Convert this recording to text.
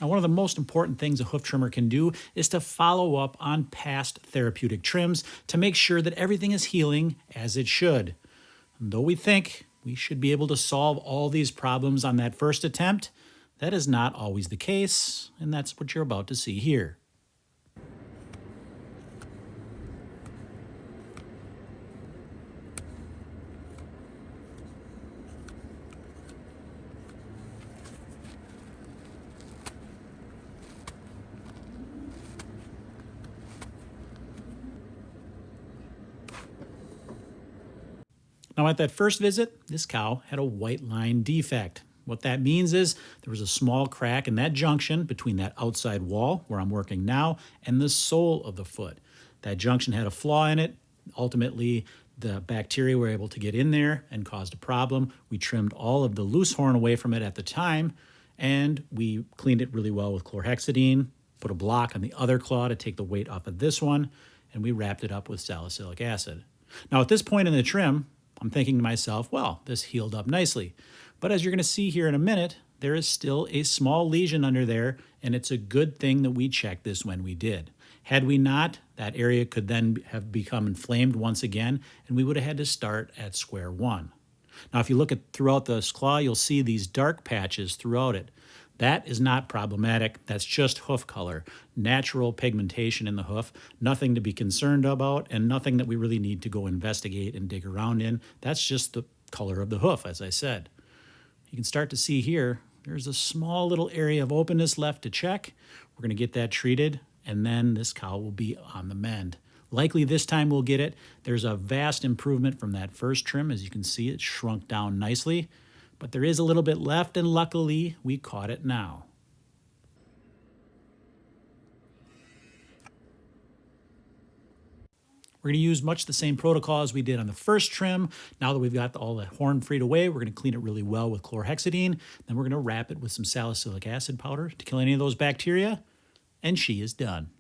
Now, one of the most important things a hoof trimmer can do is to follow up on past therapeutic trims to make sure that everything is healing as it should. And though we think we should be able to solve all these problems on that first attempt, that is not always the case, and that's what you're about to see here. Now, at that first visit, this cow had a white line defect. What that means is there was a small crack in that junction between that outside wall, where I'm working now, and the sole of the foot. That junction had a flaw in it. Ultimately, the bacteria were able to get in there and caused a problem. We trimmed all of the loose horn away from it at the time, and we cleaned it really well with chlorhexidine, put a block on the other claw to take the weight off of this one, and we wrapped it up with salicylic acid. Now, at this point in the trim, I'm thinking to myself, well, this healed up nicely. But as you're going to see here in a minute, there is still a small lesion under there, and it's a good thing that we checked this when we did. Had we not, that area could then have become inflamed once again, and we would have had to start at square one. Now, if you look at throughout this claw, you'll see these dark patches throughout it. That is not problematic. That's just hoof color, natural pigmentation in the hoof, nothing to be concerned about, and nothing that we really need to go investigate and dig around in. That's just the color of the hoof, as I said. You can start to see here, there's a small little area of openness left to check. We're going to get that treated, and then this cow will be on the mend. Likely this time we'll get it. There's a vast improvement from that first trim. As you can see, it shrunk down nicely. But there is a little bit left, and luckily, we caught it now. We're going to use much the same protocol as we did on the first trim. Now that we've got all that horn freed away, we're going to clean it really well with chlorhexidine. Then we're going to wrap it with some salicylic acid powder to kill any of those bacteria, and she is done.